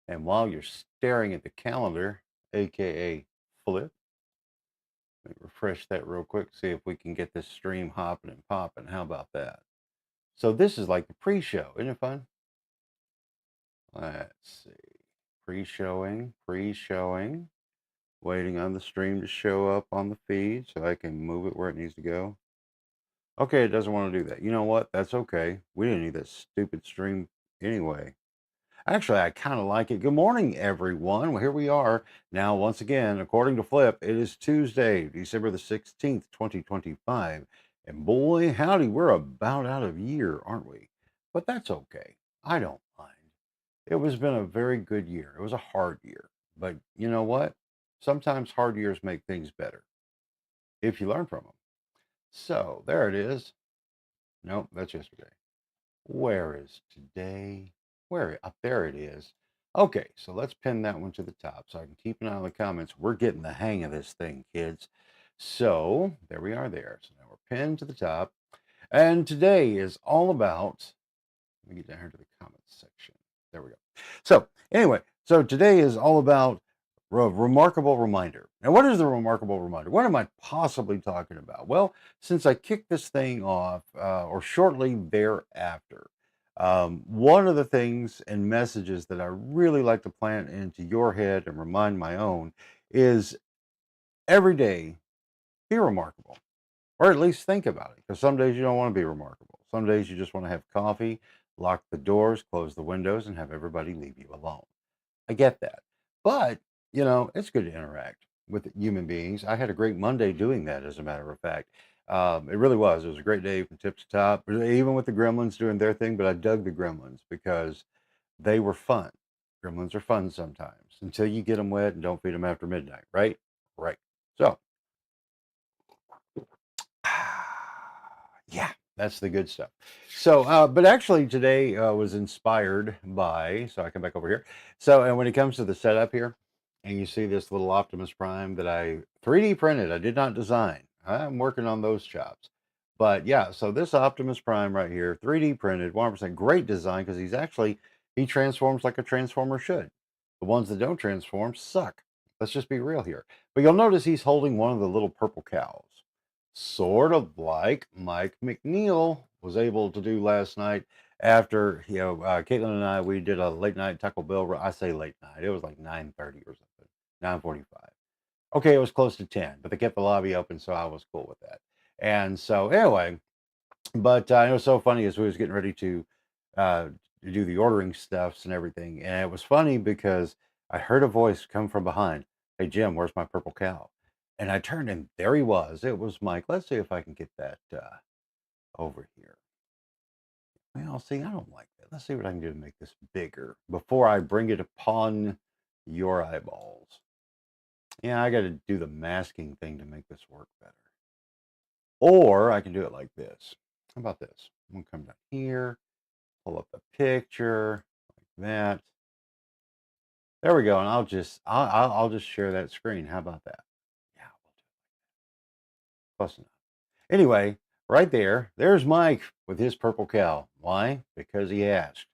And while you're staring at the calendar, aka Flip, let me refresh that real quick, see if we can get this stream hopping and popping. How about that? So this is like the pre-show, isn't it fun? Let's see. Pre-showing, waiting on the stream to show up on the feed so I can move it where it needs to go. Okay, it doesn't want to do that. You know what? That's okay. We didn't need that stupid stream anyway. Actually, I kind of like it. Good morning, everyone. Well, here we are now, once again, according to Flip, it is Tuesday, December the 16th, 2025. And boy, howdy, we're about out of year, aren't we? But that's okay. I don't mind. It was been a very good year. It was a hard year. But you know what? Sometimes hard years make things better if you learn from them. So there it is. Nope, that's yesterday. Where is today? Where? Up there it is. Okay, so let's pin that one to the top so I can keep an eye on the comments. We're getting the hang of this thing, kids. So there we are there. So now we're pinned to the top. And today is all about, let me get down here to the comments section. There we go. So anyway, so today is all about remarkable reminder. Now, what is the remarkable reminder? What am I possibly talking about? Well, since I kicked this thing off, or shortly thereafter, one of the things and messages that I really like to plant into your head and remind my own is every day be remarkable, or at least think about it. Because some days you don't want to be remarkable. Some days you just want to have coffee, lock the doors, close the windows, and have everybody leave you alone. I get that. But, it's good to interact with human beings. I had a great Monday doing that, as a matter of fact. It really was. It was a great day from tip to top, even with the gremlins doing their thing. But I dug the gremlins because they were fun. Gremlins are fun sometimes until you get them wet and don't feed them after midnight, right? Right. So, yeah, that's the good stuff. So, but actually today was inspired by, so I come back over here. So, and when it comes to the setup here, and you see this little Optimus Prime that I 3D printed, I did not design. I'm working on those chops. But yeah, so this Optimus Prime right here, 3D printed, 100% great design because he transforms like a transformer should. The ones that don't transform suck. Let's just be real here. But you'll notice he's holding one of the little purple cows, sort of like Mike McNeil was able to do last night after, Caitlin and I, we did a late night Taco Bell. I say late night, it was like 9:30 or something, 9:45. Okay, it was close to 10, but they kept the lobby open, so I was cool with that. And so anyway, but it was so funny as we was getting ready uh, to do the ordering stuffs and everything, and it was funny because I heard a voice come from behind. Hey Jim, where's my purple cow? And I turned, and there he was. It was Mike. Let's see if I can get that over here. Well, see, I don't like that. Let's see what I can do to make this bigger before I bring it upon your eyeballs. Yeah, I got to do the masking thing to make this work better. Or I can do it like this. How about this? I'm gonna come down here, pull up the picture like that. There we go, and I'll just share that screen. How about that? Yeah, we'll do it close enough. Anyway, right there's Mike with his purple cow. Why? Because he asked.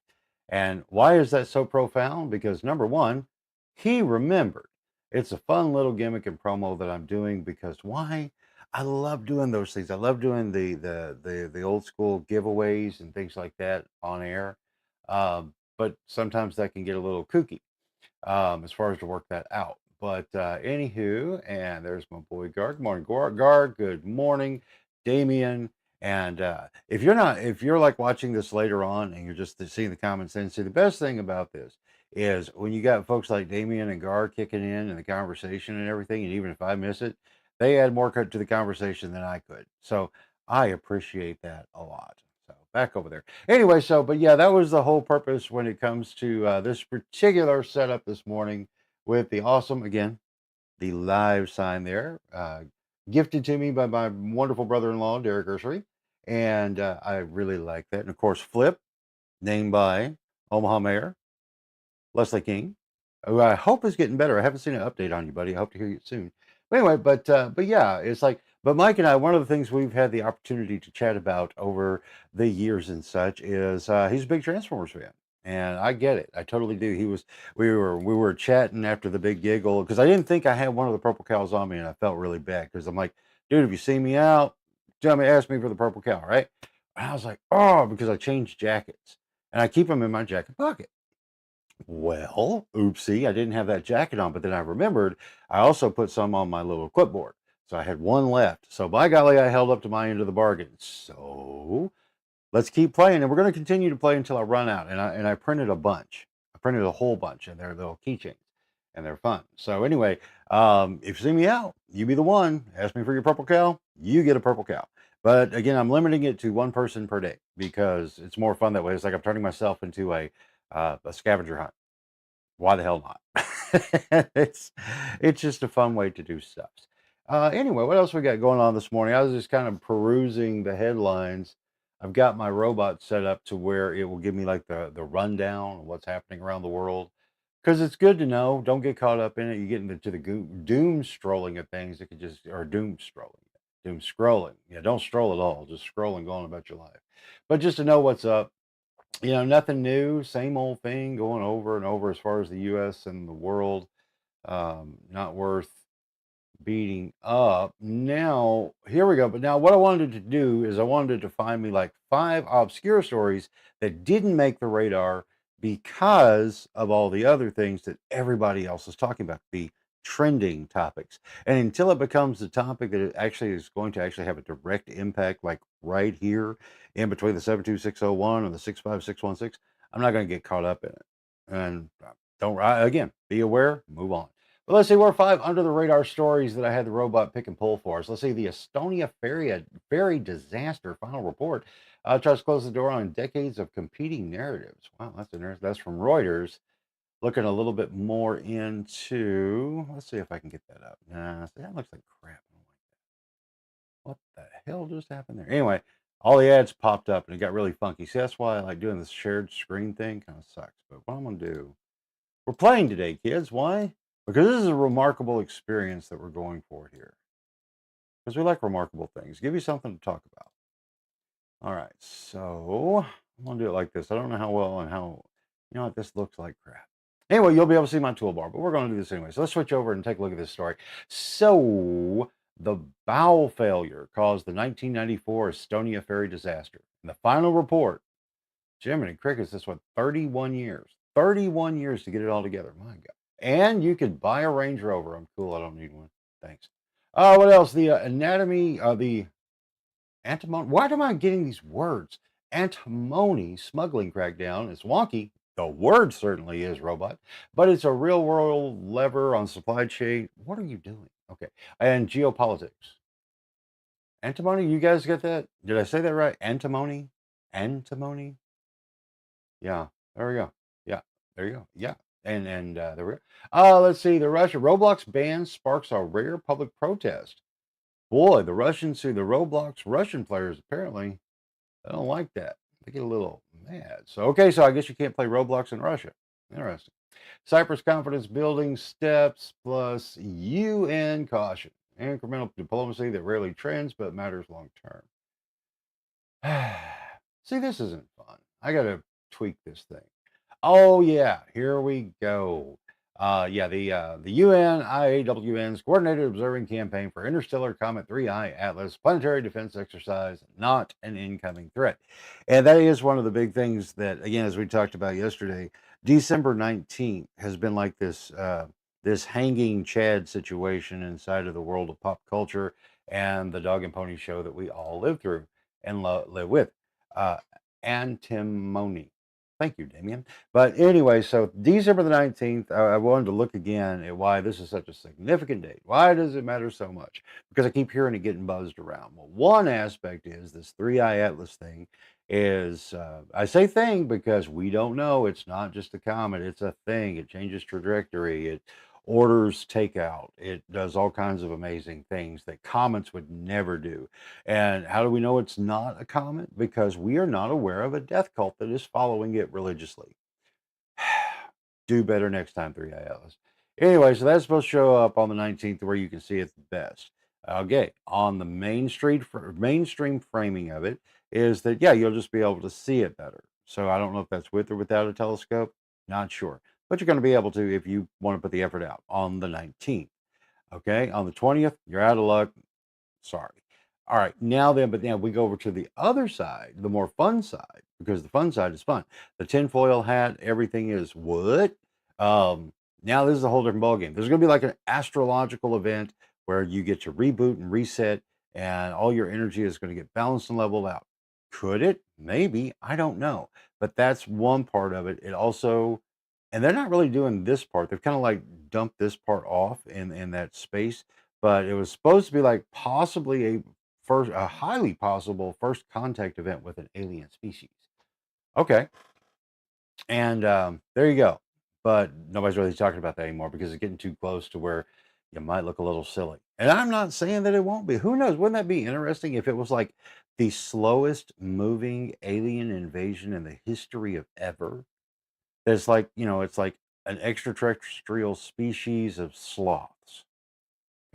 And why is that so profound? Because number one, he remembered. It's a fun little gimmick and promo that I'm doing because why? I love doing those things. I love doing the old school giveaways and things like that on air. But sometimes that can get a little kooky as far as to work that out. But anywho, and there's my boy Gar. Good morning, Gar. Good morning, Damien. And if you're like watching this later on and you're just seeing the comments, and see the best thing about this is when you got folks like Damien and Gar kicking in the conversation and everything, and even if I miss it, they add more to the conversation than I could. So I appreciate that a lot. So back over there. Anyway, so but yeah, that was the whole purpose when it comes to this particular setup this morning with the awesome, again, the live sign there, gifted to me by my wonderful brother-in-law Derek Ursary, and I really like that. And of course, Flip, named by Omaha Mayor Leslie King, who I hope is getting better. I haven't seen an update on you, buddy. I hope to hear you soon. But anyway, but yeah, it's like, but Mike and I, one of the things we've had the opportunity to chat about over the years and such is he's a big Transformers fan. And I get it. I totally do. We were chatting after the big giggle because I didn't think I had one of the purple cows on me, and I felt really bad because I'm like, dude, if you see me out, tell me, ask me for the purple cow, right? And I was like, oh, because I changed jackets and I keep them in my jacket pocket. Well, oopsie, I didn't have that jacket on, but then I remembered I also put some on my little clipboard. So I had one left. So by golly, I held up to my end of the bargain. So let's keep playing, and we're going to continue to play until I run out. And I printed a bunch. I printed a whole bunch, and they're little keychains, and they're fun. So anyway, if you see me out, you be the one. Ask me for your purple cow. You get a purple cow. But again, I'm limiting it to one person per day because it's more fun that way. It's like I'm turning myself into a scavenger hunt. Why the hell not? it's it's just a fun way to do stuff. Anyway, what else we got going on this morning? I was just kind of perusing the headlines. I've got my robot set up to where it will give me like the rundown of what's happening around the world because it's good to know. Don't get caught up in it. You get into the doom strolling of things. It could just or doom scrolling. Yeah, don't stroll at all. Just scrolling, going about your life. But just to know what's up, nothing new, same old thing going over and over as far as the US and the world. Not worth beating up. Now, here we go. But now, what I wanted to do is I wanted to find me like 5 obscure stories that didn't make the radar because of all the other things that everybody else is talking about, the trending topics. And until it becomes the topic that it actually is going to actually have a direct impact, like right here in between the 72601 and the 65616, I'm not going to get caught up in it. And don't, again, be aware, move on. But let's see, what are 5 under the radar stories that I had the robot pick and pull for us. Let's see, the Estonia ferry disaster final report tries to close the door on decades of competing narratives. Wow, that's interesting. That's from Reuters. Looking a little bit more into, let's see if I can get that up. Nah, see, that looks like crap. I don't like that. What the hell just happened there? Anyway, all the ads popped up and it got really funky. See, that's why I like doing this shared screen thing. Kind of sucks. But what I'm going to do, we're playing today, kids. Why? Because this is a remarkable experience that we're going for here. Because we like remarkable things. Give you something to talk about. All right, so I'm gonna do it like this. I don't know how well and how, what, this looks like crap. Anyway, you'll be able to see my toolbar, but we're gonna do this anyway. So let's switch over and take a look at this story. So the bow failure caused the 1994 Estonia ferry disaster. And the final report, Jiminy Crickets, this went 31 years. 31 years to get it all together. My God. And you could buy a Range Rover. I'm cool. I don't need one. Thanks. What else? The anatomy, the antimony. Why am I getting these words? Antimony smuggling crackdown is wonky. The word certainly is, robot, but it's a real world lever on supply chain. What are you doing? Okay. And geopolitics. Antimony, you guys get that? Did I say that right? Antimony? Antimony? Yeah, there we go. Yeah, there you go. Yeah, and there we go. Let's see. The Roblox ban sparks a rare public protest. Boy, the Russians see the Roblox Russian players apparently they don't like that. They get a little mad. So okay, so I guess you can't play Roblox in Russia. Interesting. Cyprus confidence building steps plus UN caution. Incremental diplomacy that rarely trends but matters long term. See, this isn't fun. I gotta tweak this thing. Oh yeah, here we go. Yeah, the UN IAWN's coordinated observing campaign for interstellar comet 3I Atlas planetary defense exercise, not an incoming threat, and that is one of the big things that, again, as we talked about yesterday, December 19th has been like this hanging Chad situation inside of the world of pop culture and the dog and pony show that we all live through and live with. Uh, Antimony. Thank you, Damien. But anyway, so December the 19th, I wanted to look again at why this is such a significant date. Why does it matter so much? Because I keep hearing it getting buzzed around. Well, one aspect is this 3I Atlas thing is, I say thing because we don't know. It's not just a comet, it's a thing. It changes trajectory. It orders takeout. It does all kinds of amazing things that comets would never do. And how do we know it's not a comet? Because we are not aware of a death cult that is following it religiously. Do better next time, 3I Atlas. Anyway, so that's supposed to show up on the 19th where you can see it the best. Okay, on the mainstream framing of it is that, yeah, you'll just be able to see it better. So I don't know if that's with or without a telescope. Not sure. But you're going to be able to if you want to put the effort out on the 19th. Okay. On the 20th, you're out of luck. Sorry. All right. Now then, but now we go over to the other side, the more fun side, because the fun side is fun. The tinfoil hat, everything is what? Um, Now this is a whole different ballgame. There's going to be like an astrological event where you get to reboot and reset, and all your energy is going to get balanced and leveled out. Could it? Maybe. I don't know. But that's one part of it. It also, and they're not really doing this part. They've kind of like dumped this part off in that space, but it was supposed to be like possibly a highly possible first contact event with an alien species. Okay, and there you go. But nobody's really talking about that anymore because it's getting too close to where you might look a little silly. And I'm not saying that it won't be. Who knows? Wouldn't that be interesting if it was like the slowest moving alien invasion in the history of ever? It's like, it's like an extraterrestrial species of sloths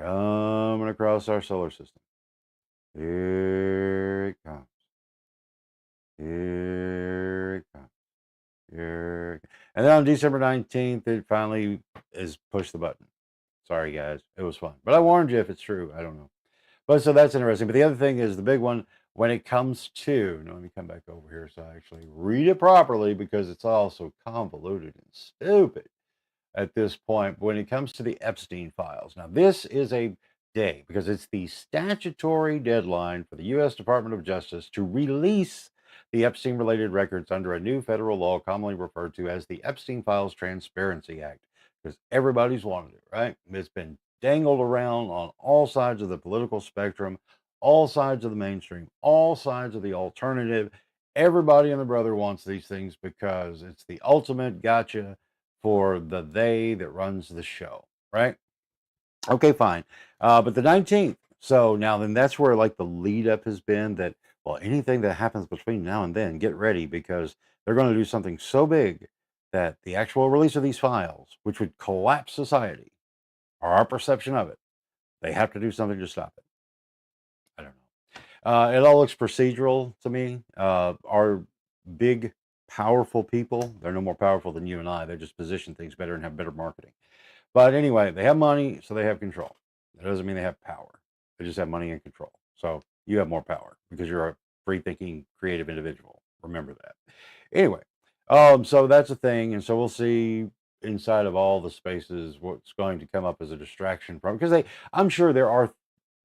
coming across our solar system. Here it comes. Here it comes. Here it And then on December 19th, it finally is push the button. Sorry, guys. It was fun. But I warned you if it's true. I don't know. But so that's interesting. But the other thing is the big one when it comes to, now let me come back over here so I actually read it properly because it's all so convoluted and stupid at this point when it comes to the Epstein files. Now, this is a day because it's the statutory deadline for the U.S. Department of Justice to release the Epstein related records under a new federal law commonly referred to as the Epstein Files Transparency Act because everybody's wanted it, right? It's been dangled around on all sides of the political spectrum, all sides of the mainstream, all sides of the alternative. Everybody and their brother wants these things because it's the ultimate gotcha for the they that runs the show, right? Okay, fine. But the 19th. So now then that's where like the lead up has been that, well, anything that happens between now and then, get ready because they're going to do something so big that the actual release of these files, which would collapse society or our perception of it, they have to do something to stop it. I don't know. It all looks procedural to me. Our big, powerful people, they're no more powerful than you and I. They just position things better and have better marketing. But anyway, they have money, so they have control. That doesn't mean they have power. They just have money and control. So you have more power because you're a free thinking, creative individual. Remember that. Anyway, so that's a thing. And so we'll see inside of all the spaces what's going to come up as a distraction from because I'm sure there are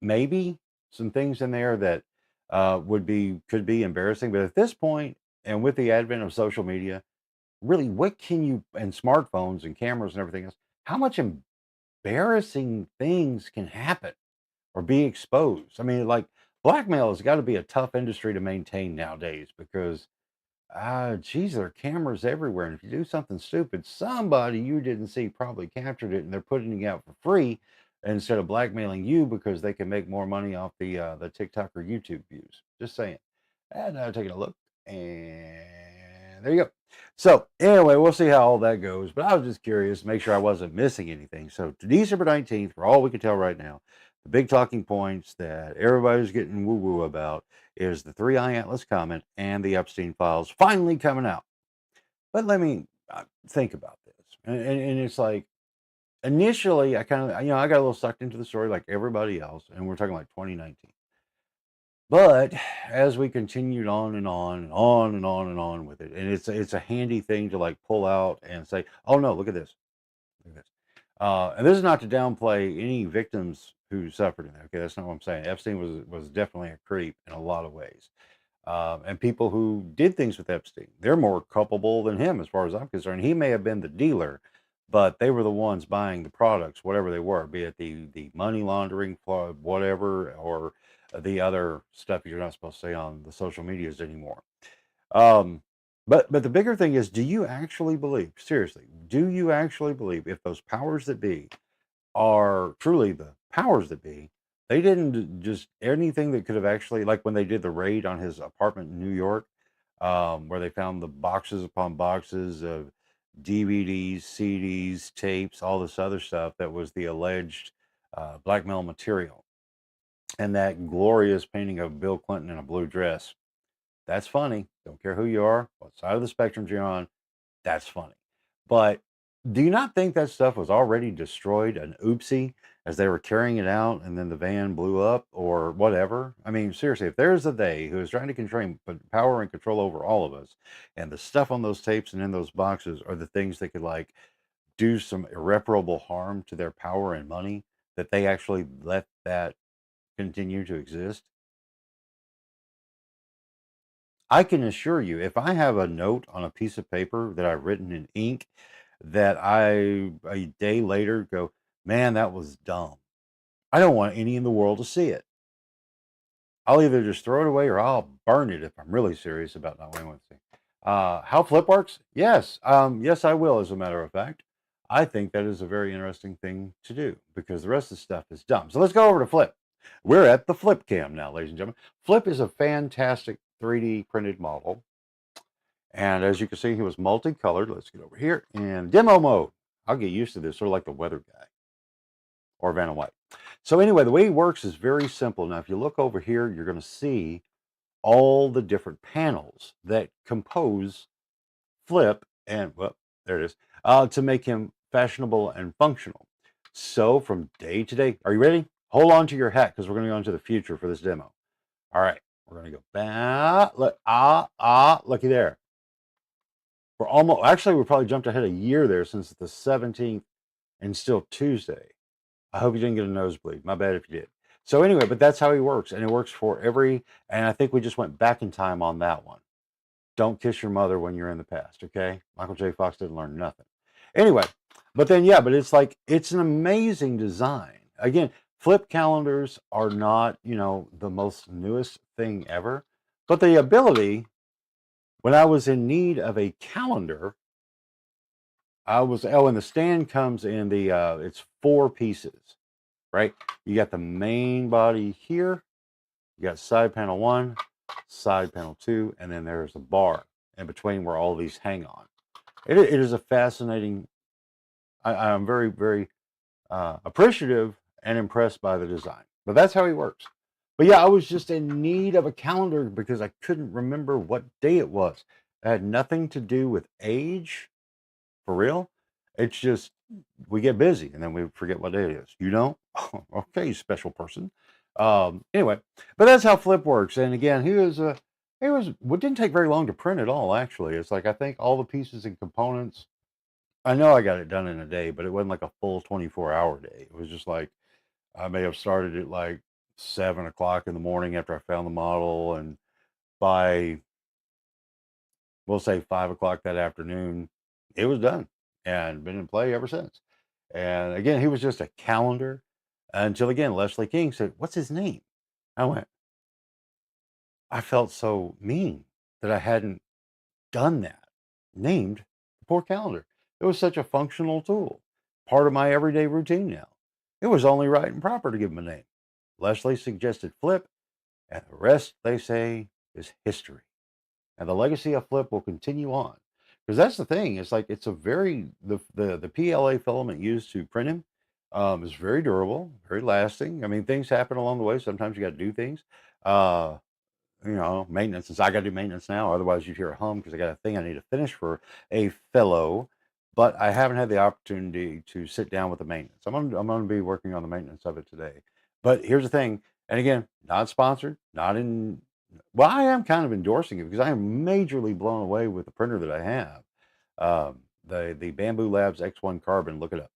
maybe some things in there that could be embarrassing. But at this point, and with the advent of social media, really, what can you and smartphones and cameras and everything else, how much embarrassing things can happen or be exposed? I mean, like blackmail has got to be a tough industry to maintain nowadays because geez, there are cameras everywhere. And if you do something stupid, somebody you didn't see probably captured it and they're putting it out for free instead of blackmailing you because they can make more money off the TikTok or YouTube views. Just saying. And taking a look. And there you go. So anyway, we'll see how all that goes. But I was just curious, make sure I wasn't missing anything. So to December 19th, for all we can tell right now, the big talking points that everybody's getting woo-woo about is the Three Eye Atlas Comet and the Epstein files finally coming out. But let me think about this. And it's like initially I kind of, I got a little sucked into the story like everybody else. And we're talking like 2019. But as we continued on and on and on and on and on with it, and it's a handy thing to like pull out and say, "Oh no, look at this, look at this." And this is not to downplay any victims who suffered in that. Okay, that's not what I'm saying. Epstein was definitely a creep in a lot of ways, and people who did things with Epstein, they're more culpable than him, as far as I'm concerned. He may have been the dealer, but they were the ones buying the products, whatever they were, be it the money laundering, whatever, or the other stuff you're not supposed to say on the social medias anymore. Um, but the bigger thing is, do you actually believe, seriously, do you actually believe if those powers that be are truly the powers that be, they didn't just anything that could have actually, like when they did the raid on his apartment in New York, where they found the boxes upon boxes of DVDs, CDs, tapes, all this other stuff that was the alleged blackmail material, and that glorious painting of Bill Clinton in a blue dress. That's funny. Don't care who you are, what side of the spectrum you're on. That's funny. But do you not think that stuff was already destroyed, an oopsie, as they were carrying it out and then the van blew up or whatever? I mean, seriously, if there's a they who is trying to control power and control over all of us, and the stuff on those tapes and in those boxes are the things that could like do some irreparable harm to their power and money, that they actually let that continue to exist. I can assure you, if I have a note on a piece of paper that I've written in ink that I a day later go, man, that was dumb. I don't want any in the world to see it. I'll either just throw it away or I'll burn it if I'm really serious about not wanting to see. How Flip works? Yes. Yes, I will, as a matter of fact. I think that is a very interesting thing to do because the rest of the stuff is dumb. So let's go over to Flip. We're at the Flip Cam now, ladies and gentlemen. Flip is a fantastic 3D printed model. And as you can see, he was multicolored. Let's get over here in demo mode. I'll get used to this, sort of like the weather guy or Vanna White. So anyway, the way he works is very simple. Now, if you look over here, you're going to see all the different panels that compose Flip, and well, there it is, to make him fashionable and functional. So from day to day, are you ready? Hold on to your hat because we're going to go into the future for this demo. All right, we're going to go back. Look, looky there. We're almost, actually, we probably jumped ahead a year there since the 17th and still Tuesday. I hope you didn't get a nosebleed. My bad if you did. So anyway, but that's how he works, and it works for every. And I think we just went back in time on that one. Don't kiss your mother when you're in the past. Okay, Michael J. Fox didn't learn nothing. Anyway, but then yeah, but it's like it's an amazing design. Again, flip calendars are not the most newest thing ever, but the ability. When I was in need of a calendar, and the stand comes in it's four pieces, right? You got the main body here, you got side panel one, side panel two, and then there's a bar in between where all these hang on. It is a fascinating. I'm very, very appreciative and impressed by the design. But that's how he works. But yeah, I was just in need of a calendar because I couldn't remember what day it was. It had nothing to do with age, for real. It's just we get busy and then we forget what day it is. You know? Okay, special person. Anyway, but that's how Flip works. And again, it didn't take very long to print at all, actually. It's like I think all the pieces and components. I know I got it done in a day, but it wasn't like a full 24-hour day. It was just like I may have started at like 7 o'clock in the morning after I found the model, and by we'll say 5 o'clock that afternoon, it was done and been in play ever since. And again, he was just a calendar until again Leslie King said, "What's his name?" I went, I felt so mean that I hadn't done that. Named the poor calendar. It was such a functional tool, part of my everyday routine now. It was only right and proper to give him a name. Leslie suggested Flip, and the rest, they say, is history. And the legacy of Flip will continue on. Because that's the thing. It's like it's a very the PLA filament used to print him is very durable, very lasting. I mean, things happen along the way. Sometimes you got to do things. Uh, maintenance. Since I got to do maintenance now, otherwise you'd hear a hum because I got a thing I need to finish for a fellow. But I haven't had the opportunity to sit down with the maintenance. I'm gonna be working on the maintenance of it today. But here's the thing, and again, not sponsored, not in. Well, I am kind of endorsing it because I am majorly blown away with the printer that I have. The Bamboo Labs X1 Carbon. Look it up.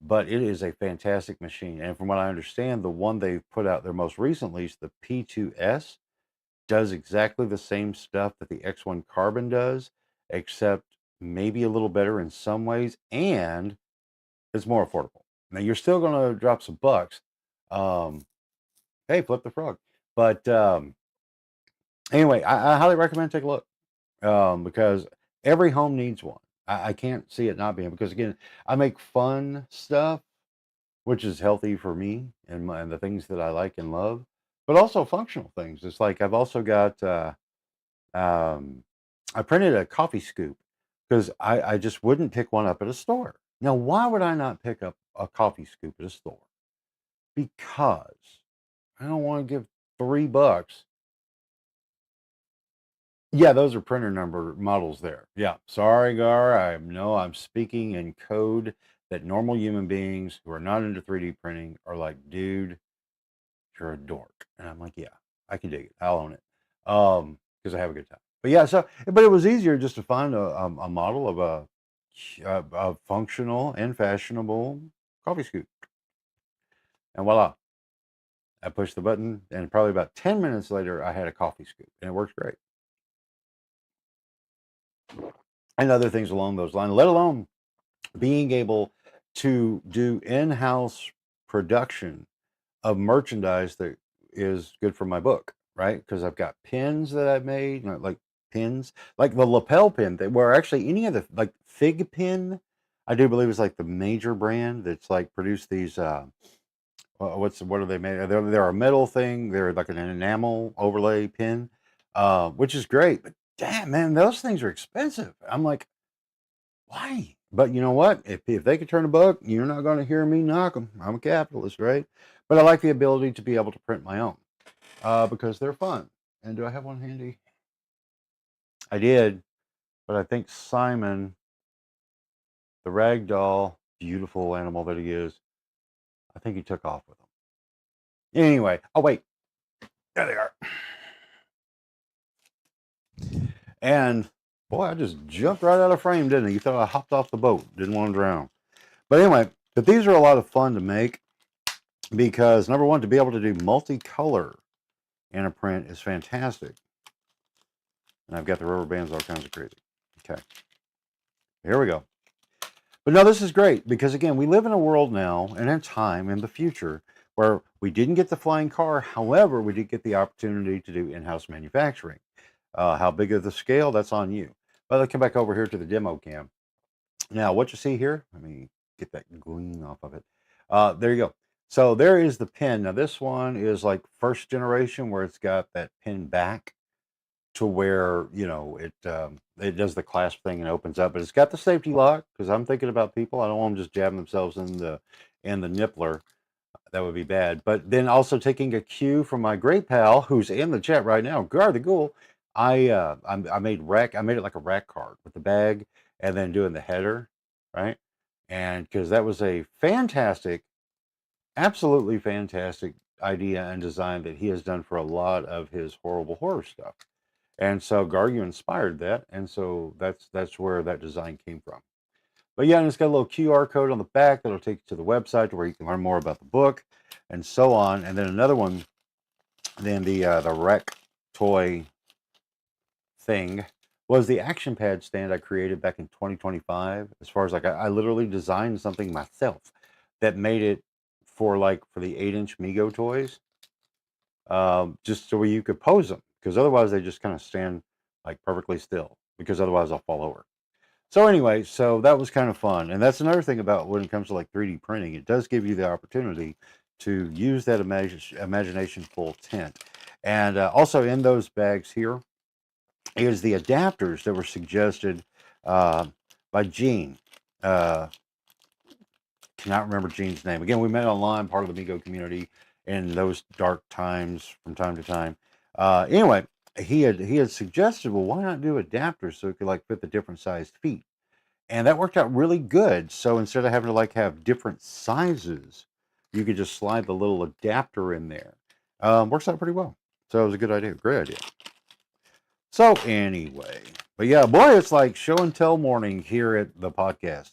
But it is a fantastic machine, and from what I understand, the one they've put out there most recently is the P2S does exactly the same stuff that the X1 Carbon does, except maybe a little better in some ways, and it's more affordable. Now you're still going to drop some bucks. Um, hey, flip the frog. But anyway, I highly recommend take a look because every home needs one. I can't see it not being because again, I make fun stuff, which is healthy for me and the things that I like and love, but also functional things. It's like I've also got. Um, I printed a coffee scoop because I just wouldn't pick one up at a store. Now, why would I not pick up a coffee scoop at a store? Because I don't want to give $3 Yeah, those are printer number models there. Yeah. Sorry, Gar. I know I'm speaking in code that normal human beings who are not into 3D printing are like, dude, you're a dork. And I'm like, yeah, I can dig it. I'll own it. Because I have a good time. But yeah, so but it was easier just to find a model of a functional and fashionable coffee scoop. And voila, I pushed the button, and probably about 10 minutes later, I had a coffee scoop, and it works great. And other things along those lines, let alone being able to do in-house production of merchandise that is good for my book, right? Because I've got pins that I've made, like pins, like the lapel pin that were actually any of the like Fig Pin, I do believe is like the major brand that's like produced these. What are they made? They're a metal thing. They're like an enamel overlay pin, which is great. But damn, man, those things are expensive. I'm like, why? But you know what? If they could turn a buck, you're not going to hear me knock them. I'm a capitalist, right? But I like the ability to be able to print my own because they're fun. And do I have one handy? I did, but I think Simon, the rag doll, beautiful animal that he is, I think he took off with them. Anyway, oh wait, there they are. And boy, I just jumped right out of frame, didn't I? You thought I hopped off the boat, didn't want to drown. But anyway, but these are a lot of fun to make because number one, to be able to do multicolor in a print is fantastic. And I've got the rubber bands all kinds of crazy. Okay, here we go. But no, this is great because again, we live in a world now and in time in the future where we didn't get the flying car. However, we did get the opportunity to do in-house manufacturing. How big of the scale? That's on you. But let's come back over here to the demo cam. Now, what you see here, let me get that gleam off of it. There you go. So there is the pin. Now this one is like first generation where it's got that pin back to where, you know, it does the clasp thing and opens up, but it's got the safety lock because I'm thinking about people. I don't want them just jabbing themselves in the nippler. That would be bad. But then also taking a cue from my great pal who's in the chat right now, Gar the Ghoul. I made I made it like a rack card with the bag and then doing the header, right? And because that was a fantastic, absolutely fantastic idea and design that he has done for a lot of his horrible horror stuff. And so Gar, you inspired that, and so that's where that design came from. But yeah, and it's got a little QR code on the back that'll take you to the website where you can learn more about the book and so on. And then another one, then the rec toy thing was the action pad stand I created back in 2025. As far as like I literally designed something myself that made it for the 8-inch Mego toys, just so you could pose them because otherwise they just kind of stand like perfectly still because otherwise I'll fall over. So anyway, so that was kind of fun. And that's another thing about when it comes to like 3D printing, it does give you the opportunity to use that imagination full tent. And also in those bags here is the adapters that were suggested by Gene. Cannot remember Gene's name. Again, we met online, part of the Mego community in those dark times from time to time. Anyway, he had suggested, well, why not do adapters so it could like fit the different sized feet? And that worked out really good. So instead of having to like have different sizes, you could just slide the little adapter in there. Works out pretty well. So it was a good idea, great idea. So anyway, but yeah, boy, it's like show and tell morning here at the podcast.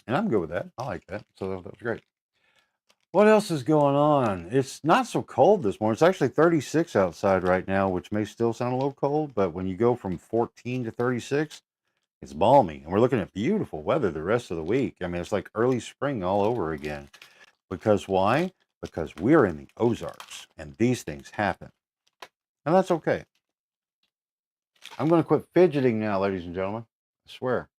And I'm good with that. I like that. So that was great. What else is going on? It's not so cold this morning. It's actually 36 outside right now, which may still sound a little cold, but when you go from 14 to 36, it's balmy. And we're looking at beautiful weather the rest of the week. I mean, it's like early spring all over again. Because why? Because we're in the Ozarks and these things happen. And that's okay. I'm going to quit fidgeting now, ladies and gentlemen. I swear.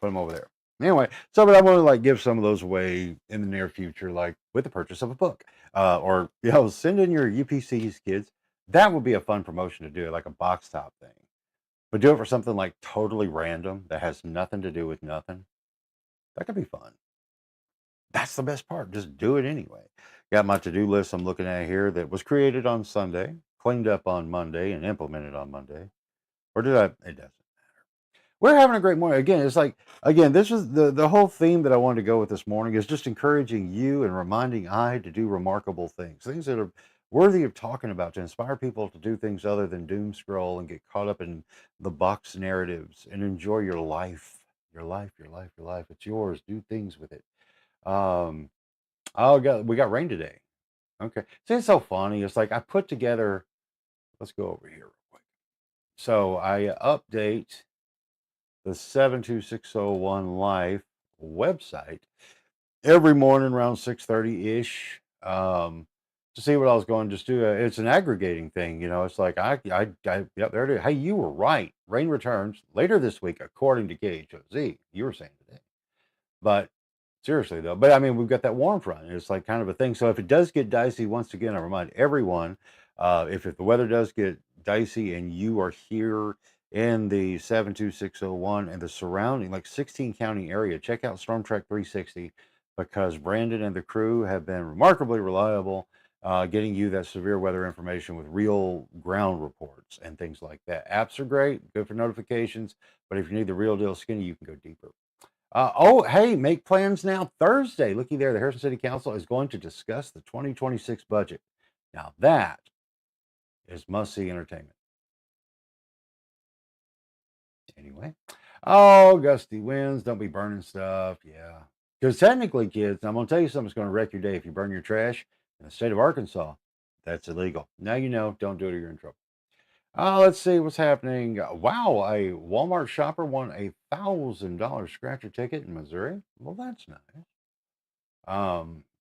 Put them over there. Anyway, so but I want to like give some of those away in the near future, like with the purchase of a book, or send in your UPCs, kids. That would be a fun promotion to do, like a box top thing. But do it for something like totally random that has nothing to do with nothing. That could be fun. That's the best part. Just do it anyway. Got my to-do list I'm looking at here that was created on Sunday. cleaned up on Monday and implemented on Monday. Or did I? It doesn't. We're having a great morning. Again, it's like, again, this is the whole theme that I wanted to go with this morning is just encouraging you and reminding I to do remarkable things that are worthy of talking about, to inspire people to do things other than doom scroll and get caught up in the box narratives and enjoy your life. Your life, your life, your life. It's yours. Do things with it. Um, we got rain today. Okay. See, it's so funny. It's like I put together, let's go over here real quick. So I update the 72601 Life website every morning around 6:30 ish, to see what I was going to just do. It's an aggregating thing, It's like yeah, there it is. Hey, you were right. Rain returns later this week, according to KHOZ. You were saying today, but seriously though, but I mean, we've got that warm front. It's like kind of a thing. So if it does get dicey, once again, I remind everyone, if the weather does get dicey and you are here in the 72601 and the surrounding, like 16 county area, check out Storm Track 360 because Brandon and the crew have been remarkably reliable, getting you that severe weather information with real ground reports and things like that. Apps are great, good for notifications, but if you need the real deal skinny, you can go deeper. Oh, hey, make plans now. Thursday, looky there, the Harrison City Council is going to discuss the 2026 budget. Now, that is must see entertainment. Anyway, oh, gusty winds, don't be burning stuff. Yeah. Because technically, kids, I'm going to tell you something that's going to wreck your day if you burn your trash in the state of Arkansas. That's illegal. Now you know, don't do it or you're in trouble. Let's see what's happening. Wow, a Walmart shopper won $1,000 scratcher ticket in Missouri. Well, that's nice.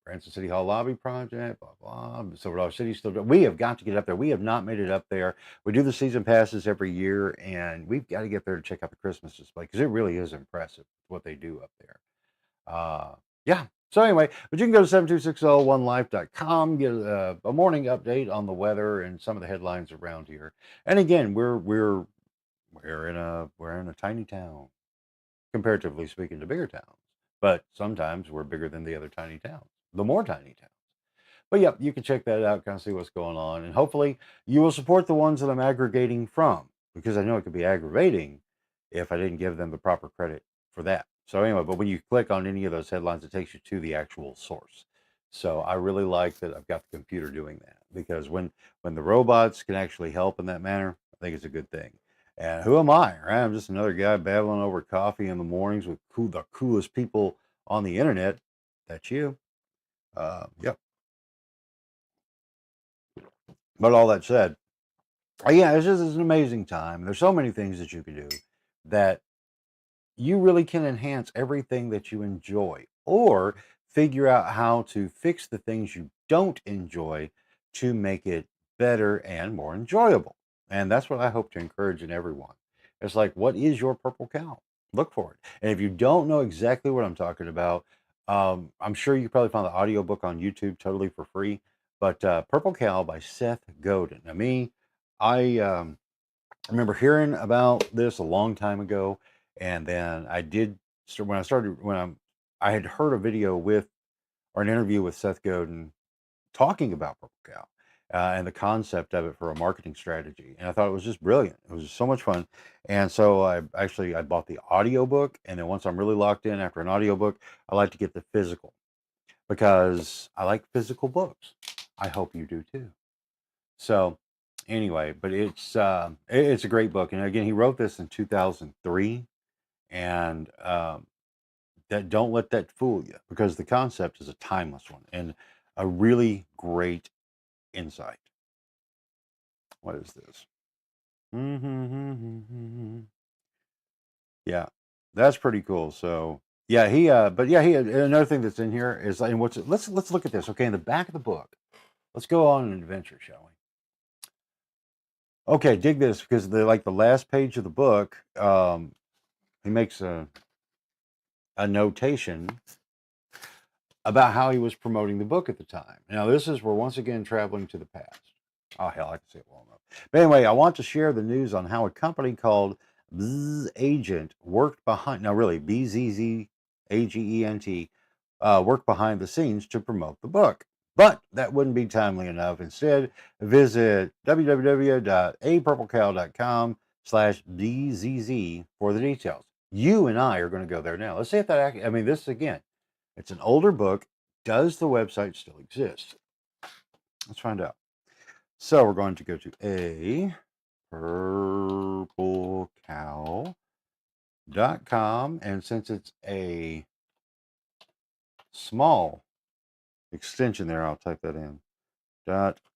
Branson City Hall lobby project, blah blah. Silver City still. We have got to get up there. We have not made it up there. We do the season passes every year, and we've got to get there to check out the Christmas display because it really is impressive what they do up there. Yeah. So anyway, but you can go to 72601life.com, get a morning update on the weather and some of the headlines around here. And again, we're in a tiny town, comparatively speaking to bigger towns. But sometimes we're bigger than the other tiny towns, the more tiny towns. But yeah, you can check that out, kind of see what's going on. And hopefully you will support the ones that I'm aggregating from, because I know it could be aggravating if I didn't give them the proper credit for that. So anyway, but when you click on any of those headlines, it takes you to the actual source. So I really like that I've got the computer doing that, because when the robots can actually help in that manner, I think it's a good thing. And who am I, right? I'm just another guy babbling over coffee in the mornings with the coolest people on the internet. That's you. Yep. But all that said, yeah, it's an amazing time. There's so many things that you can do that you really can enhance everything that you enjoy, or figure out how to fix the things you don't enjoy to make it better and more enjoyable. And that's what I hope to encourage in everyone. It's like, what is your purple cow? Look for it. And if you don't know exactly what I'm talking about, I'm sure you probably found the audiobook on YouTube totally for free. But Purple Cow by Seth Godin. Now, I remember hearing about this a long time ago, and then I did when I started when I had heard a video with or an interview with Seth Godin talking about Purple Cow, and the concept of it for a marketing strategy, and I thought it was just brilliant. It was just so much fun, and so I bought the audiobook, and then once I'm really locked in after an audiobook, I like to get the physical because I like physical books. I hope you do too. So anyway, but it's a great book, and again, he wrote this in 2003, and that don't let that fool you, because the concept is a timeless one and a really great insight. What is this? Yeah, that's pretty cool. So yeah, but yeah, another thing that's in here is like, and let's look at this. Okay, in the back of the book, let's go on an adventure, shall we? Okay, dig this, because the last page of the book, he makes a notation about how he was promoting the book at the time. Now, we're once again traveling to the past. Oh, hell, I can see it well enough. But anyway, I want to share the news on how a company called Bzz Agent worked behind, now really, BZZAGENT, worked behind the scenes to promote the book. But that wouldn't be timely enough. Instead, visit www.apurplecow.com/BZZ for the details. You and I are going to go there now. Let's see if that, I mean, this again, it's an older book. Does the website still exist? Let's find out. So we're going to go to apurplecow.com. And since it's a small extension there, I'll type that in. .bzz,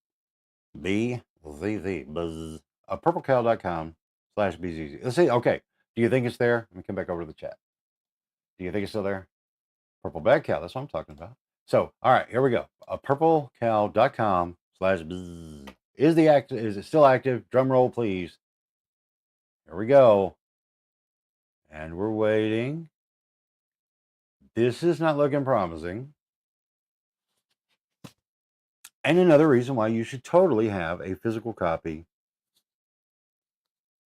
buzz, purplecow.com/bzz. Let's see. Okay. Do you think it's there? Let me come back over to the chat. Do you think it's still there? Purple Bag Cow. That's what I'm talking about. So, all right, here we go. Purplecow.com/bzz. Is it still active? Drum roll, please. Here we go. And we're waiting. This is not looking promising. And another reason why you should totally have a physical copy.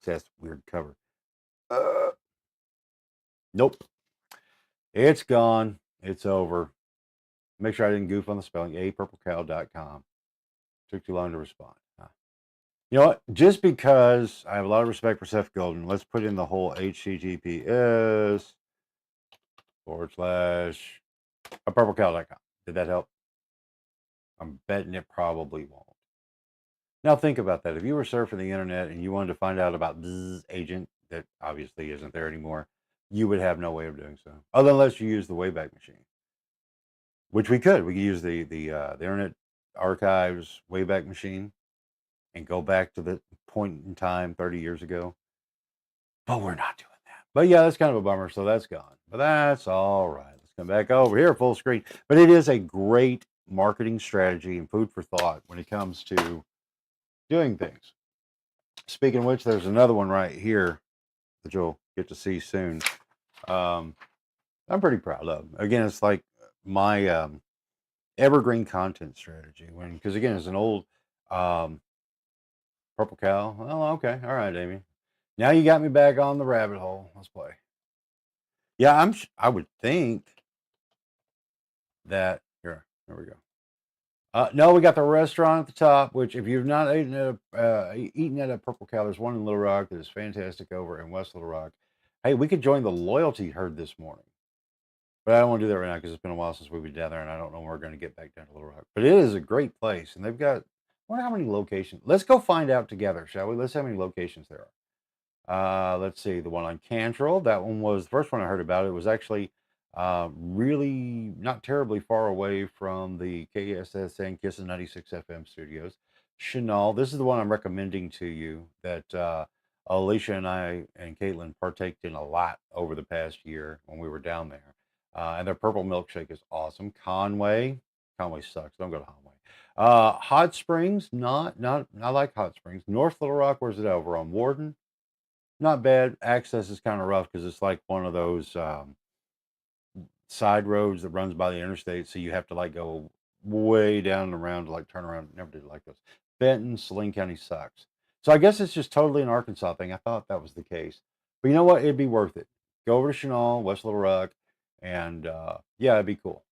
That's weird cover. Nope. It's gone. It's over. Make sure I didn't goof on the spelling. apurplecow.com. Took too long to respond. You know what? Just because I have a lot of respect for Seth Golden, let's put in the whole https://apurplecow.com. Did that help? I'm betting it probably won't. Now think about that. If you were surfing the internet and you wanted to find out about Bzz agent that obviously isn't there anymore, you would have no way of doing so, other unless you use the Wayback Machine, which we could. We could use the Internet Archives Wayback Machine and go back to the point in time 30 years ago. But we're not doing that. But yeah, that's kind of a bummer. So that's gone. But that's all right. Let's come back over here full screen. But it is a great marketing strategy and food for thought when it comes to doing things. Speaking of which, there's another one right here that you'll get to see soon. I'm pretty proud of. Again, it's like my evergreen content strategy. Because again, it's an old Purple Cow. Oh, okay. All right, Amy. Now you got me back on the rabbit hole. Let's play. Yeah, I would think that here we go. No, we got the restaurant at the top, which if you've not eaten at a Purple Cow, there's one in Little Rock that is fantastic over in West Little Rock. Hey, we could join the loyalty herd this morning. But I don't want to do that right now because it's been a while since we've been down there, and I don't know when we're going to get back down to Little Rock. But it is a great place, and they've got, I wonder how many locations. Let's go find out together, shall we? Let's see how many locations there are. Let's see, the one on Cantrell. That one was the first one I heard about. It was actually really not terribly far away from the KSSN Kissin 96 FM studios. Chenal, this is the one I'm recommending to you that Alicia and I and Caitlin partaked in a lot over the past year when we were down there. And their purple milkshake is awesome. Conway sucks. Don't go to Conway. Hot Springs, not I like Hot Springs. North Little Rock, where's it over on Warden? Not bad. Access is kind of rough because it's like one of those side roads that runs by the interstate, so you have to like go way down and around to like turn around. Never did like those. Benton, Saline County sucks. So I guess it's just totally an Arkansas thing. I thought that was the case, but you know what? It'd be worth it. Go over to Chenal, West Little Rock, and yeah, it'd be cool.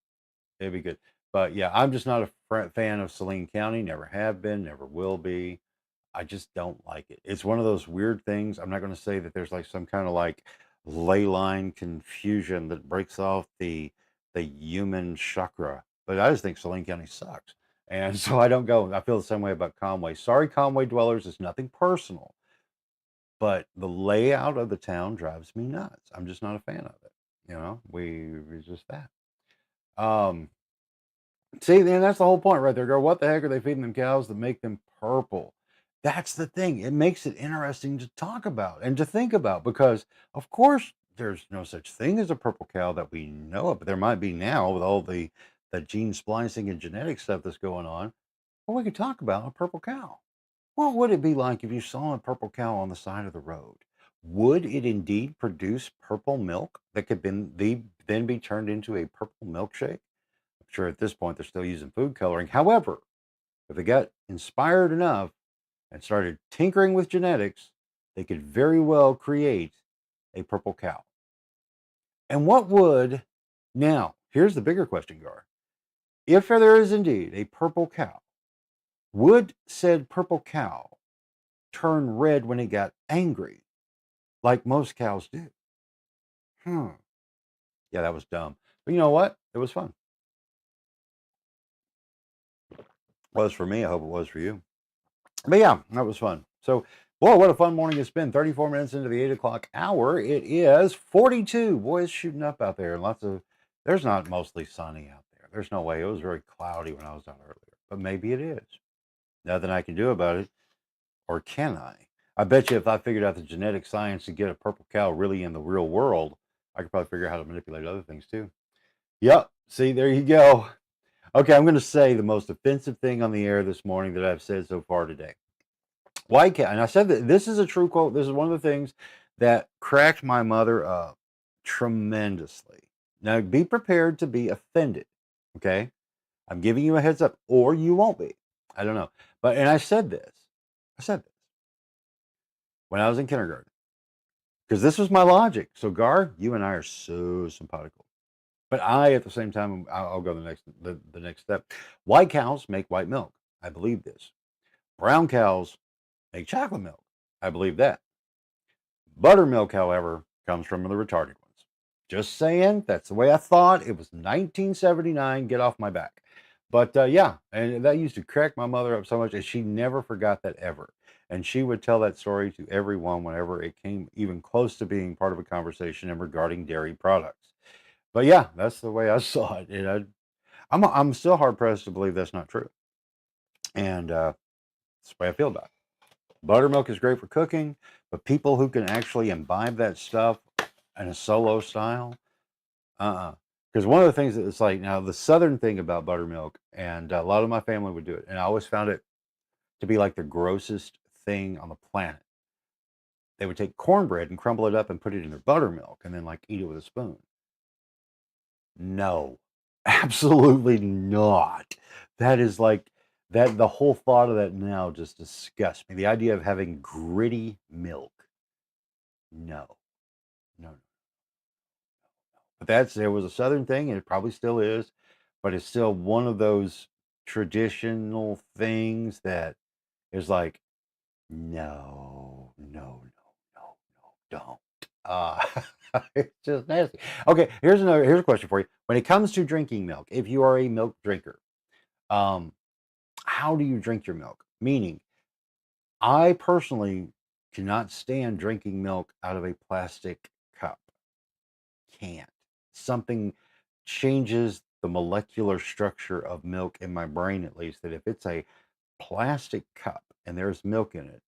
It'd be good. But yeah, I'm just not a fan of Saline County. Never have been. Never will be. I just don't like it. It's one of those weird things. I'm not going to say that there's like some kind of like ley line confusion that breaks off the human chakra, but I just think Saline County sucks, and so I don't go. I feel the same way about Conway. Sorry, Conway dwellers. It's nothing personal, but the layout of the town drives me nuts. I'm just not a fan of it. You know, it's just that. See, then that's the whole point right there, girl. What the heck are they feeding them cows that make them purple? That's the thing. It makes it interesting to talk about and to think about because, of course, there's no such thing as a purple cow that we know of. But there might be now with all the gene splicing and genetic stuff that's going on. But we could talk about a purple cow. What would it be like if you saw a purple cow on the side of the road? Would it indeed produce purple milk that could then be turned into a purple milkshake? I'm sure at this point they're still using food coloring. However, if they got inspired enough and started tinkering with genetics, they could very well create a purple cow. And what would, now, here's the bigger question, Gar. If there is indeed a purple cow, would said purple cow turn red when it got angry, like most cows do? Hmm. Yeah, that was dumb. But you know what? It was fun. It was for me. I hope it was for you. But yeah, that was fun. So, boy, what a fun morning it's been. 34 minutes into the 8 o'clock hour. It is 42. Boy, it's shooting up out there. There's not mostly sunny out there. There's no way. It was very cloudy when I was out earlier. But maybe it is. Nothing I can do about it. Or can I? I bet you if I figured out the genetic science to get a purple cow really in the real world, I could probably figure out how to manipulate other things too. Yep. See, there you go. Okay, I'm going to say the most offensive thing on the air this morning that I've said so far today. White cow, and I said that this is a true quote. This is one of the things that cracked my mother up tremendously. Now, be prepared to be offended. Okay, I'm giving you a heads up, or you won't be. I don't know. But and I said this. I said this when I was in kindergarten because this was my logic. So, Gar, you and I are so simpatico. But I, at the same time, I'll go the next step. White cows make white milk. I believe this. Brown cows make chocolate milk. I believe that. Buttermilk, however, comes from the retarded ones. Just saying, that's the way I thought. It was 1979. Get off my back. But yeah, and that used to crack my mother up so much, and she never forgot that ever. And she would tell that story to everyone whenever it came even close to being part of a conversation and regarding dairy products. But yeah, that's the way I saw it. I'm still hard pressed to believe that's not true. And that's the way I feel about it. Buttermilk is great for cooking, but people who can actually imbibe that stuff in a solo style, because one of the things that it's like now the southern thing about buttermilk, and a lot of my family would do it, and I always found it to be like the grossest thing on the planet. They would take cornbread and crumble it up and put it in their buttermilk, and then like eat it with a spoon. No, absolutely not. That is like that. The whole thought of that now just disgusts me. The idea of having gritty milk. No, no, no. But it was a Southern thing, and it probably still is, but it's still one of those traditional things that is like, no, no, no, no, no, don't. Uh, it's just nasty. Okay, here's a question for you. When it comes to drinking milk, if you are a milk drinker, um, how do you drink your milk? Meaning, I personally cannot stand drinking milk out of a plastic cup. Can't. Something changes the molecular structure of milk in my brain, at least, that if it's a plastic cup and there's milk in it,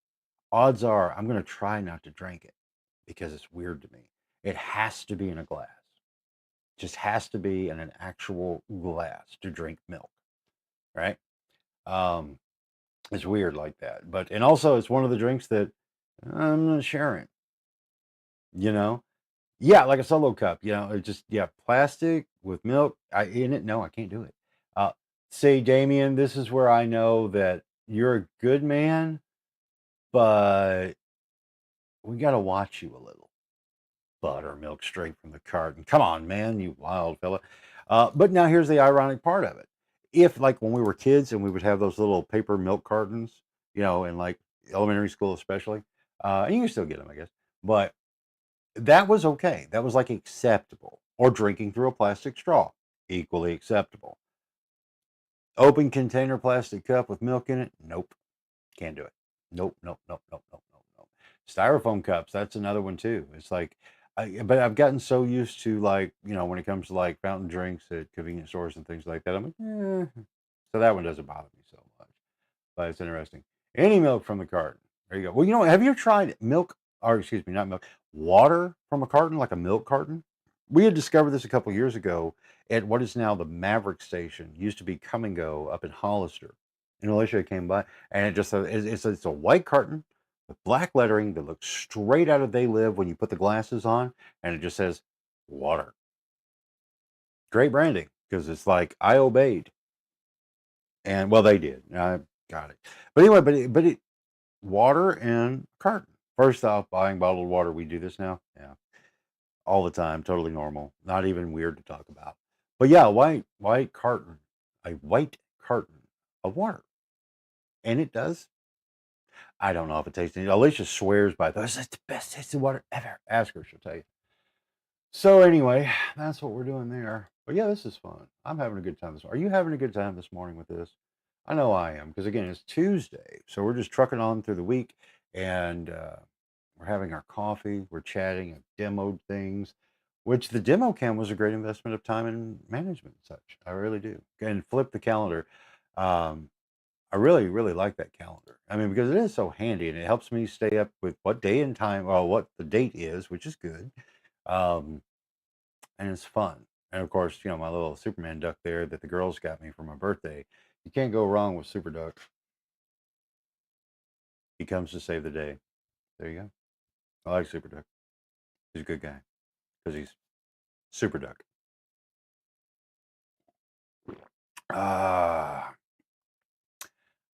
odds are I'm going to try not to drink it because it's weird to me. It has to be in a glass. Just has to be in an actual glass to drink milk, right? Um, it's weird like that. But and also it's one of the drinks that I'm not sharing, you know? Yeah, like a solo cup, it's just yeah, plastic with milk in it. No, I can't do it. Uh, say, Damien, this is where I know that you're a good man, but we got to watch you a little. Buttermilk straight from the carton. Come on, man, you wild fella. But now here's the ironic part of it. If like when we were kids and we would have those little paper milk cartons, in like elementary school especially, and you can still get them, I guess. But that was okay. That was like acceptable. Or drinking through a plastic straw, equally acceptable. Open container plastic cup with milk in it, nope, can't do it. Nope, nope, nope, nope, nope, nope, nope. Styrofoam cups, that's another one too. It's like, but I've gotten so used to like, when it comes to like fountain drinks at convenience stores and things like that, I'm like, so that one doesn't bother me so much. But it's interesting. Any milk from the carton. There you go. Well, have you tried milk, or excuse me, not milk, water from a carton, like a milk carton? We had discovered this a couple years ago at what is now the Maverick station. Used to be Come and Go up in Hollister. And Alicia came by, and it's a white carton with black lettering that looks straight out of They Live when you put the glasses on, and it just says water. Great branding because it's like I obeyed, and well, they did. I got it. But anyway, but it water and carton. First off, buying bottled water. We do this now. Yeah, all the time. Totally normal. Not even weird to talk about. But yeah, white carton. a white carton of water. And it does. I don't know if it tastes any. Alicia swears by this. It's the best tasting water ever. Ask her, she'll tell you. So anyway, that's what we're doing there. But yeah, this is fun. I'm having a good time this. Are you having a good time this morning with this? I know I am because again, it's Tuesday, so we're just trucking on through the week, and we're having our coffee. We're chatting. I've demoed things, which the demo cam was a great investment of time and management and such. I really do. And flip the calendar. Um, I really, really like that calendar. I mean, because it is so handy and it helps me stay up with what day and time, well, what the date is, which is good. Um, and it's fun. And of course, my little Superman duck there that the girls got me for my birthday. You can't go wrong with Super Duck. He comes to save the day. There you go. I like Super Duck. He's a good guy because he's Super Duck.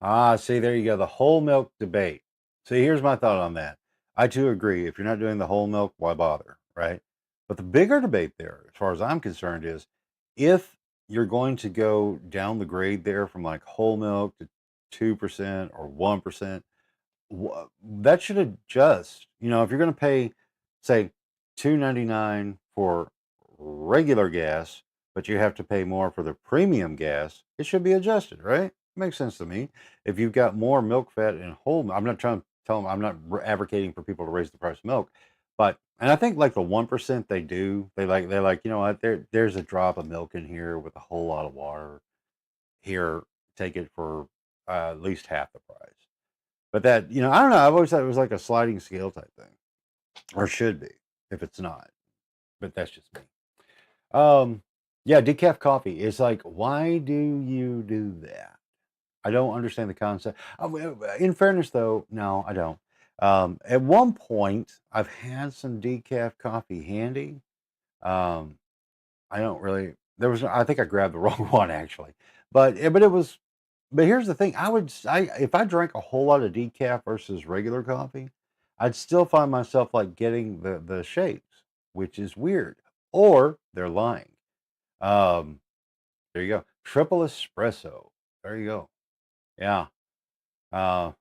Ah, see, there you go. The whole milk debate. See, here's my thought on that. I too agree. If you're not doing the whole milk, why bother, right? But the bigger debate there, as far as I'm concerned, is if you're going to go down the grade there from like whole milk to 2% or 1%, that should adjust. If you're going to pay, say, $2.99 for regular gas, but you have to pay more for the premium gas, it should be adjusted, right? Makes sense to me. If you've got more milk fat in whole, I'm not trying to tell them, I'm not advocating for people to raise the price of milk, but and I think like the 1% they do, they like, what, there's a drop of milk in here with a whole lot of water. Here, take it for at least half the price. But that, I don't know. I've always thought it was like a sliding scale type thing, or should be if it's not. But that's just me. Yeah, decaf coffee is like, why do you do that? I don't understand the concept. In fairness, though, no, I don't. At one point, I've had some decaf coffee handy. Um, I don't really. There was. I think I grabbed the wrong one actually, but it was. But here's the thing: if I drank a whole lot of decaf versus regular coffee, I'd still find myself like getting the shakes, which is weird. Or they're lying. Um, there you go, triple espresso. There you go. Yeah. Uh,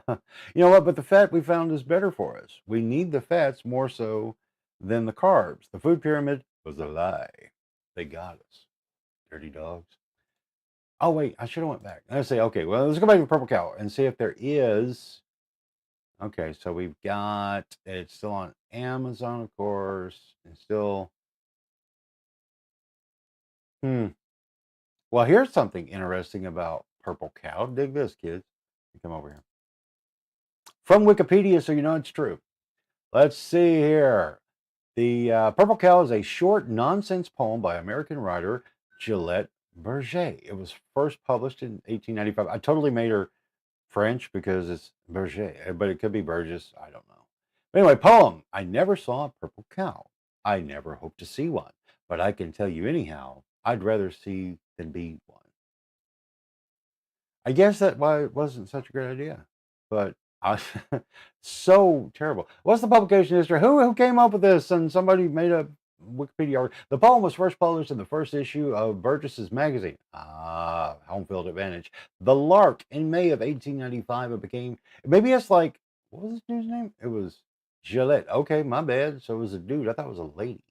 you know what? But the fat we found is better for us. We need the fats more so than the carbs. The food pyramid was a lie. They got us. Dirty dogs. Oh wait, I should have went back. Let's say, okay, well, let's go back to Purple Cow and see if there is. Okay, so we've got it's still on Amazon, of course, and still. Hmm. Well, here's something interesting about Purple Cow. Dig this, kids. Come over here. From Wikipedia, so you know it's true. Let's see here. The Purple Cow is a short nonsense poem by American writer Gillette Berger. It was first published in 1895. I totally made her French because it's Berger, but it could be Burgess. I don't know. But anyway, poem. I never saw a purple cow. I never hope to see one, but I can tell you anyhow, I'd rather see than be one. I guess that why it wasn't such a great idea, but I, so terrible. What's the publication history? Who came up with this? And somebody made a Wikipedia article. The poem was first published in the first issue of Burgess's magazine. Home field advantage. The Lark in May of 1895. It became maybe it's like what was this dude's name? It was Gillette. Okay, my bad. So it was a dude. I thought it was a lady.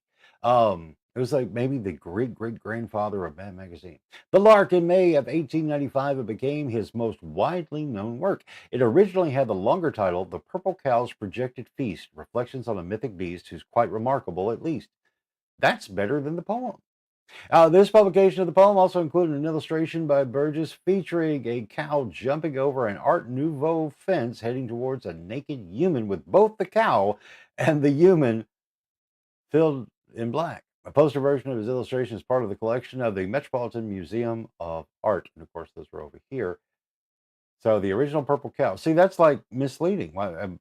It was like maybe the great great grandfather of Mad Magazine. The Lark in May of 1895, it became his most widely known work. It originally had the longer title, The Purple Cow's Projected Feast, Reflections on a Mythic Beast Who's Quite Remarkable at Least. That's better than the poem. This publication of the poem also included an illustration by Burgess featuring a cow jumping over an Art Nouveau fence heading towards a naked human with both the cow and the human filled in black. A poster version of his illustration is part of the collection of the Metropolitan Museum of Art. And of course, those are over here. So the original Purple Cow. See, that's like misleading. But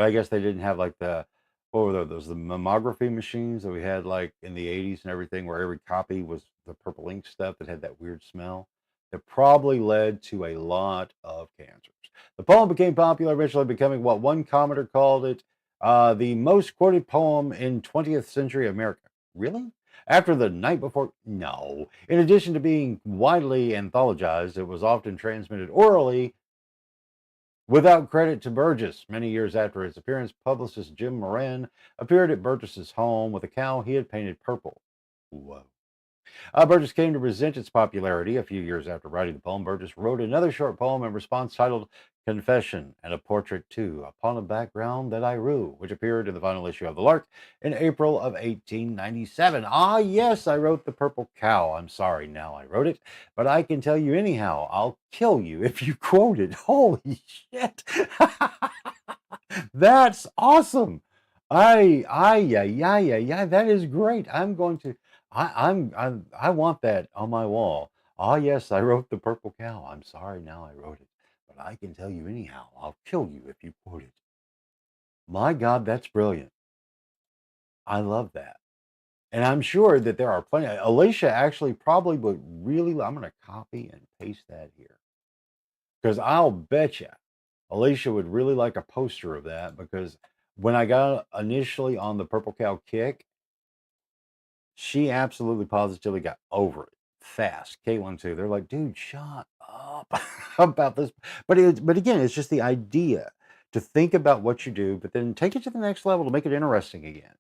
I guess they didn't have like what were those? The mammography machines that we had like in the 80s and everything, where every copy was the purple ink stuff that had that weird smell. That probably led to a lot of cancers. The poem became popular, eventually becoming what one commenter called it the most quoted poem in 20th century America. Really? After the night before, no. In addition to being widely anthologized, it was often transmitted orally without credit to Burgess. Many years after its appearance, publicist Jim Moran appeared at Burgess's home with a cow he had painted purple. Whoa. Burgess came to resent its popularity. A few years after writing the poem, Burgess wrote another short poem in response titled Confession and a Portrait Too, Upon a Background That I Rue, which appeared in the final issue of The Lark in April of 1897. Ah, yes, I wrote The Purple Cow. I'm sorry now I wrote it, but I can tell you anyhow, I'll kill you if you quote it. Holy shit. That's awesome. Yeah, that is great. I'm going to, I want that on my wall. Ah, yes, I wrote The Purple Cow. I'm sorry now I wrote it, but I can tell you anyhow. I'll kill you if you quote it. My God, that's brilliant. I love that. And I'm sure that there are plenty. Alicia actually probably would really, I'm going to copy and paste that here because I'll bet you Alicia would really like a poster of that because when I got initially on the Purple Cow kick, she absolutely positively got over it fast. Caitlin too. They're like, dude, shut up about this. But again, it's just the idea to think about what you do, but then take it to the next level to make it interesting again.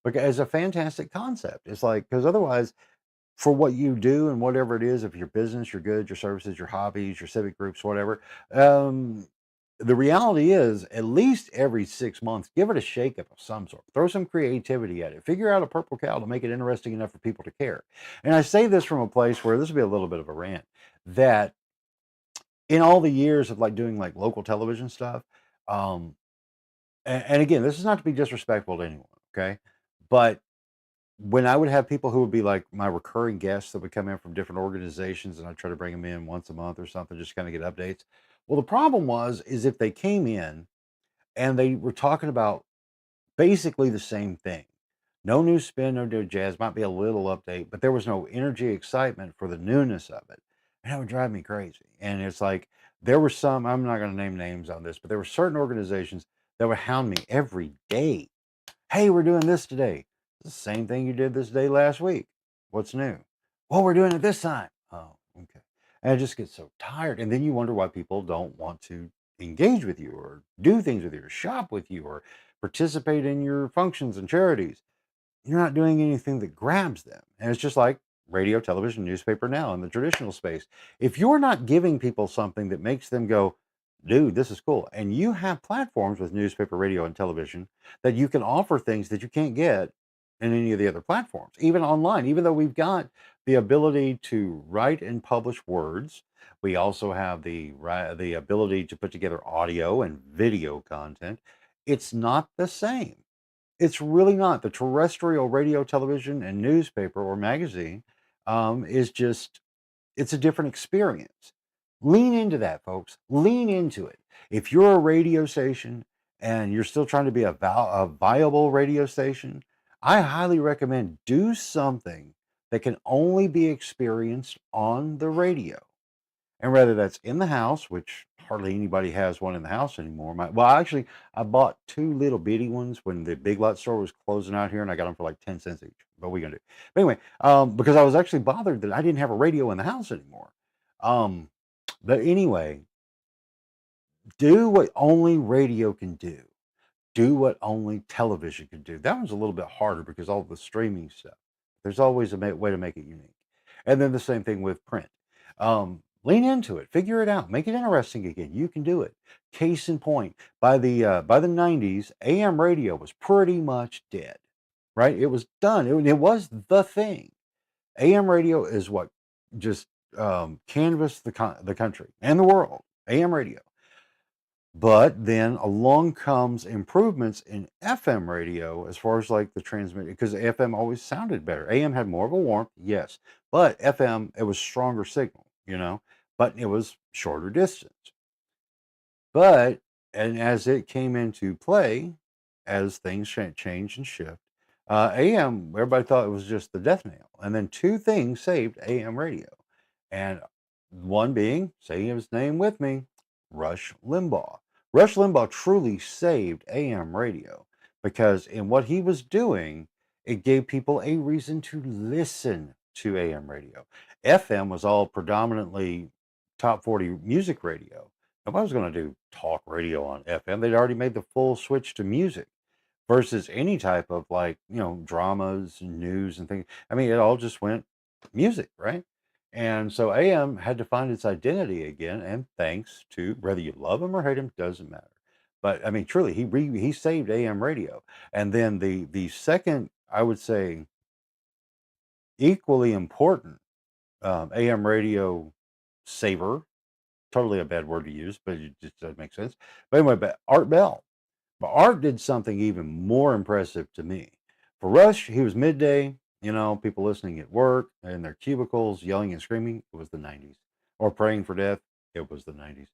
Because it's a fantastic concept. It's like because otherwise, for what you do and whatever it is, if your business, your goods, your services, your hobbies, your civic groups, whatever, the reality is at least every 6 months, give it a shakeup of some sort. Throw some creativity at it. Figure out a purple cow to make it interesting enough for people to care. And I say this from a place where this will be a little bit of a rant that in all the years of like doing like local television stuff, um, and again, this is not to be disrespectful to anyone, okay? But when I would have people who would be like my recurring guests that would come in from different organizations and I try to bring them in once a month or something, just kind of get updates. Well, the problem is if they came in and they were talking about basically the same thing. No new spin, no new jazz, might be a little update, but there was no energy, excitement for the newness of it. And that would drive me crazy. And it's like there were some, I'm not going to name names on this, but there were certain organizations that would hound me every day. Hey, we're doing this today. It's the same thing you did this day last week. What's new? Well, we're doing it this time. Oh, okay. And I just get so tired. And then you wonder why people don't want to engage with you or do things with you or shop with you or participate in your functions and charities. You're not doing anything that grabs them. And it's just like radio, television, newspaper now in the traditional space. If you're not giving people something that makes them go, dude, this is cool. And you have platforms with newspaper, radio, and television that you can offer things that you can't get in any of the other platforms, even online, even though we've got the ability to write and publish words. We also have the ability to put together audio and video content. It's not the same. It's really not. The terrestrial radio, television, and newspaper or magazine is just, it's a different experience. Lean into that, folks. Lean into it. If you're a radio station and you're still trying to be a viable radio station, I highly recommend do something that can only be experienced on the radio. And whether that's in the house, which hardly anybody has one in the house anymore. Well, actually, I bought two little bitty ones when the Big Lot store was closing out here, and I got them for like 10 cents each. What we gonna do? But anyway, because I was actually bothered that I didn't have a radio in the house anymore. Um, but anyway, do what only radio can do. Do what only television can do. That one's a little bit harder because all the streaming stuff. There's always a way to make it unique. And then the same thing with print. Lean into it, figure it out, make it interesting again. You can do it. Case in point, by the 90s, AM radio was pretty much dead, right? It was done. It was the thing. AM radio is what just canvassed the country and the world. AM radio. But then along comes improvements in FM radio as far as like the transmit because FM always sounded better. AM had more of a warmth, yes, but FM it was stronger signal, but it was shorter distance. But and as it came into play, as things change and shift, AM everybody thought it was just the death nail, and then two things saved AM radio, and one being say his name with me, Rush Limbaugh. Rush Limbaugh truly saved AM radio because in what he was doing, It gave people a reason to listen to AM radio. FM was all predominantly top 40 music radio. Nobody was going to do talk radio on FM. They'd already made the full switch to music versus any type of like, dramas and news and things. I mean, it all just went music, right? And so AM had to find its identity again, and thanks to whether you love him or hate him, doesn't matter. But I mean, truly, he saved AM radio. And then the second, I would say, equally important AM radio saver, totally a bad word to use, but it just doesn't make sense. But anyway, but Art Bell. But Art did something even more impressive to me. For Rush, he was midday, people listening at work in their cubicles, yelling and screaming. It was the 90s. Or praying for death. It was the 90s.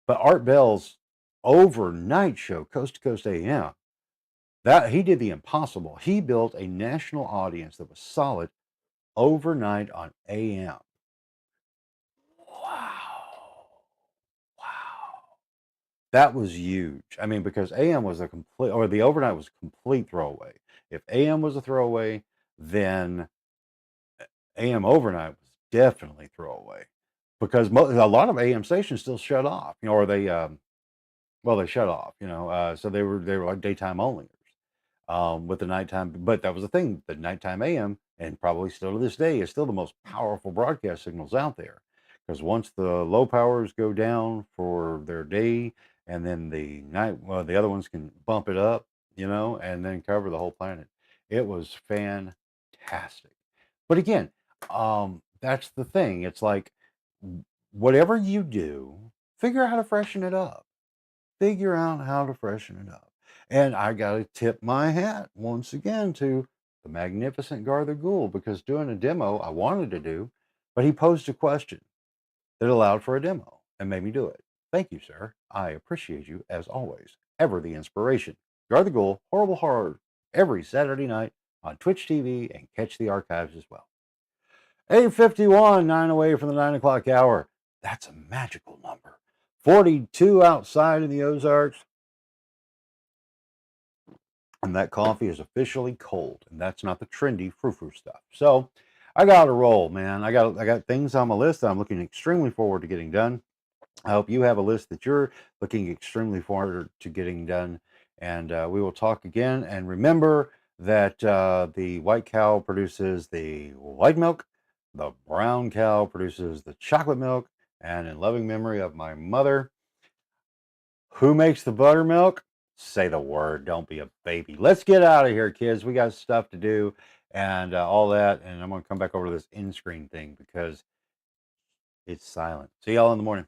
But Art Bell's overnight show, Coast to Coast AM, that he did the impossible. He built a national audience that was solid overnight on AM. Wow. Wow. That was huge. I mean, because AM was a complete, or the overnight was a complete throwaway. If AM was a throwaway, then AM overnight was definitely throwaway because a lot of AM stations still shut off, or well, they shut off, so they were like daytime only with the nighttime. But that was the thing, the nighttime AM, and probably still to this day, is still the most powerful broadcast signals out there. Because once the low powers go down for their day, and then the night, well, the other ones can bump it up, and then cover the whole planet. It was fantastic. But again, that's the thing. It's like whatever you do, figure out how to freshen it up. Figure out how to freshen it up. And I got to tip my hat once again to the magnificent Garther Gould, because doing a demo I wanted to do, but he posed a question that allowed for a demo and made me do it. Thank you, sir. I appreciate you as always. Ever the inspiration. Garther Gould, Horrible Horror, every Saturday night on Twitch TV, and catch the archives as well. 8:51, 9 away from the 9 o'clock hour. That's a magical number. 42 outside in the Ozarks. And that coffee is officially cold, and that's not the trendy frou-frou stuff. So I got to roll, man. I got things on my list that I'm looking extremely forward to getting done. I hope you have a list that you're looking extremely forward to getting done. And we will talk again. And remember that the white cow produces the white milk, the brown cow produces the chocolate milk. And in loving memory of my mother, who makes the buttermilk? Say the word. Don't be a baby. Let's get out of here, kids. We got stuff to do and all that. And I'm going to come back over to this end screen thing because it's silent. See y'all in the morning.